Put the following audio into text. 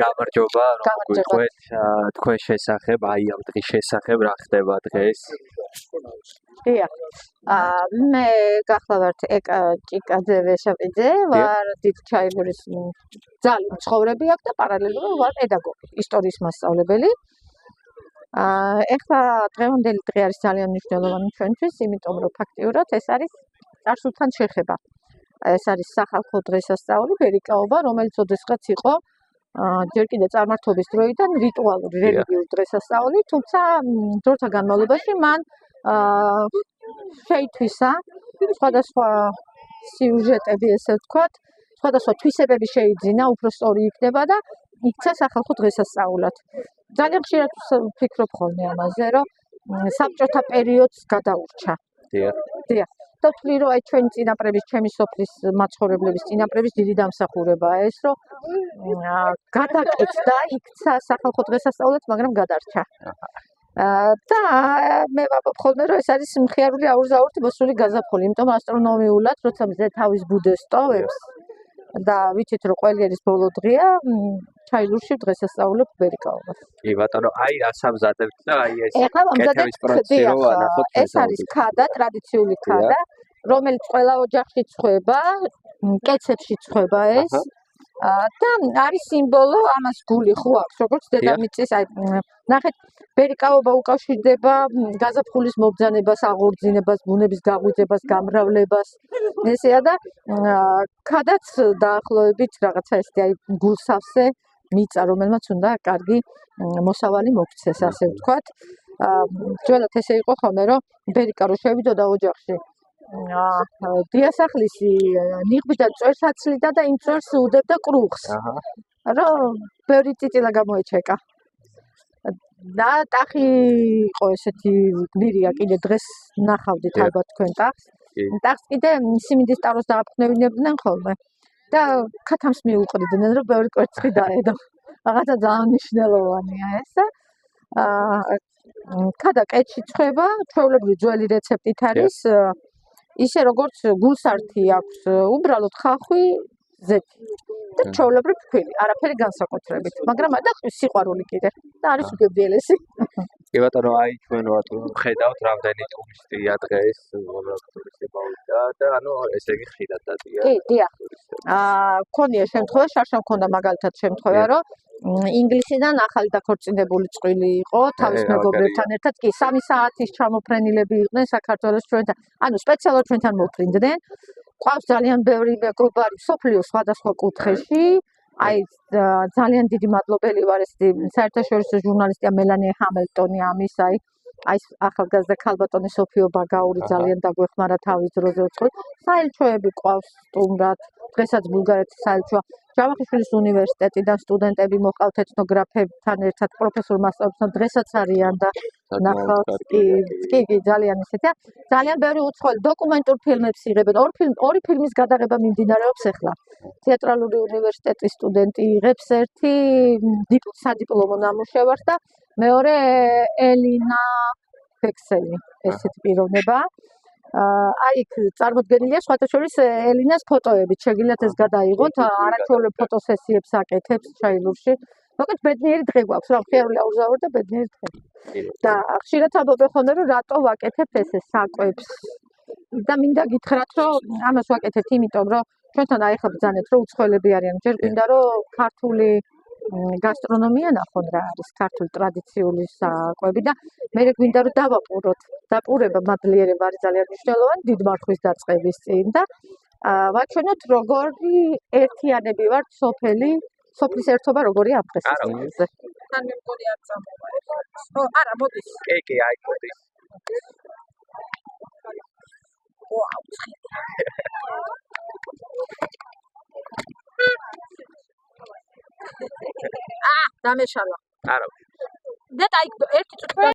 გამარჯობა, რომ გიყვეთ თქვენ შესახებ, აი ამ დღის შესახებ რა ხდება დღეს? დიახ. მე გახლავართ ეკა ვეშაპიძე, ვარ დიდჩაიბურის ძალი მცხოვრები აქ და პარალელურად ვარ პედაგოგი, ისტორიის მასწავლებელი. ეხლა დღევანდელი დღე არის ძალიან მნიშვნელოვანი ჩვენთვის, იმიტომ რომ ფაქტიურად ეს არის წარსულთან შეხება. ეს არის სახალხო დღესასწაული, ვერიკაობა, რომელიც ოდესღაც იყო ჯერ კიდევ წარმართობის დროიდან რიტუალური რელიგიური დღესასწაული, თუმცა დროთა განმავლობაში მან შეითვისა სხვადასხვა სიუჟეტები, ესე ვთქვათ, სხვადასხვა თვისებები შეიძინა, უფრო სწორი იქნება და იქცა სახალხო დღესასწაულად. ძალიან ხშირად ვფიქრობ ხოლმე ამაზე, რომ საბჭოთა პერიოდს გადაურჩა. დიახ. და ვთვლი, რომ აი ჩვენი წინაპრების, ჩემი სოფლის მაცხოვრებლების წინაპრების დიდი დამსახურებაა ეს, რომ გადაკეთდა, იქცა სახალხო დღესასწაულად, მაგრამ გადარჩა. და მე ვამბობ ხოლმე, რომ ეს არის მხიარული აურზაურთი მოსული გაზაფხული, იმიტომ ასტრონომიულად, როცა მზე თავის ბუდეს ტოვებს და ვიცით, რომ ყველიერის ბოლო დღეა, ჩაილურში დღესასწაულობ ვერიკაობას. კი ბატონო, აი რას ამზადებთ და აი ეს კეთების პროცესი რო ვანახოთ. ეს არის ქადა, ტრადიციული ქადა, რომელიც ყველა ოჯახში ცხება, კეცებში ცხება ეს. და არის სიმბოლო, ამას გული ხო აქვს, როგორც დედამიწის, აი ნახეთ, ვერიკაობა უკავშირდება გაზაფხულის მობრძანებას, აღორძინებას, ბუნების გაღვიძებას, გამრავლებას. ესეა და ქადაც დაახლოებით რაღაცა ესეთი აი გულსავსე მიწა, რომელმაც უნდა კარგი მოსავალი მოქცეს, ასე ვთქვათ. ძველად ესე იყო ხოლმე, რომ ვერიკა რო შევიდოდა ოჯახში, დიასახლისი ნიღბიდან წვერს აცლიდა და იმ წვერს უდებდა კრუხს, რომ ბევრი წიწილა გამოეჩეკა. და ტახი იყო ესეთი გმირია, კიდე დღეს ნახავდით ალბათ თქვენ ტახს. ტახს კიდე სიმინდის ტაროს დააფრთხნებინებდნენ ხოლმე და ქათამს მიუყრიდნენ, რომ ბევრი კვერცხი დაედო. რაღაცა ძალიან მნიშვნელოვანია ეს. ქადა კეთში ცხება, ჩვეულებრივი ძველი რეცეპტით არის, ისე როგორც გულსართი აქვს უბრალოდ ხახვი, ზეთი. და ჩვეულებრივ ფქვილი, არაფერი განსაკუთრებით, მაგრამ და სიყვარული კიდე და არის უგებდიელესი. კი ბატონო, აი ჩვენ ვხედავთ რამდენი ტურისტია დღეს, ტურისტი მოვიდა და ანუ ესე იგი ხშირად დადიან. კი, დიახ. მქონია შემთხვევა, შარშა მქონდა მაგალითად შემთხვევა, რომ ინგლისიდან ახალი დაქორწინებული წყვილი იყო, თავის მეგობრებთან ერთად, კი 3 საათის ჩამოფრენილები იყვნენ საქართველოს ჩვენთან, ანუ სპეციალურად ჩვენთან მოფრინდნენ. ყავს ძალიან ბევრი მეგობარი მსოფლიოს სხვადასხვა კუთხეში. აი ძალიან დიდი მადლობელი ვარ ეს საერთაშორისო ჟურნალისტია მელანი ჰამილტონი ამის, აი ახალგაზრდა ქალბატონი სოფიო ბაგაური ძალიან დაგვეხმარა თავის დროზე უცხოეთ. საელჩოები ყავს სტუმრად, დღესაც ბულგარეთის საელჩოა. ჯავახიშვილის უნივერსიტეტიდან სტუდენტები მოყავთ ეთნოგრაფებთან ერთად, პროფესორ მასწავლებელთან დღესაც არიან და ნახავთ. კი, ძალიან ისეთია. ძალიან ბევრი უცხოელი დოკუმენტურ ფილმებს იღებენ. ორი ფილმის გადაღება მიმდინარეობს ახლა. თეატრალური უნივერსიტეტის სტუდენტი იღებს ერთი სადიპლომო ნამუშევარს და მეორე ელინა ფექსელი, ესეთი პიროვნება. აი იქ წარმოდგენილია სხვათა შორის ელინას ფოტოებით, შეგიძლიათ ეს გადაიღოთ, არაჩვეულებრივ ფოტოსესიებს აკეთებს ჩაილურში. მოკლედ ბედნიერი დღე გვაქვს, რა მხიარული აურზაური და ბედნიერი დღე. და ხშირად ამბობენ ხოლმე, რომ რატო ვაკეთებ ესე საკვებს. და მინდა გითხრათ, რომ ამას ვაკეთებთ, იმიტომ რომ ჩვენთან აი ხა ბრძანეთ, რომ უცხოელები არიან. ჯერ გვინდა რომ ქართული გასტრონომია ნახონ რა არის, ქართული ტრადიციული საკვები და მე გვინდა რომ დავაყუროთ. დაპურება, მადლიერება არის ძალიან მნიშვნელოვანი დიდ მარხვის დაწყების წინ და ვაჩვენოთ როგორი ერთიანები ვართ სოფლის ერთობა როგორი ამ დღესასწაულზე. თან მე მგონი არ წამოვა. არა, მოდის. კი, აი მოდის. ვაუ. დამეშალა. არა. და აი ერთი წუთი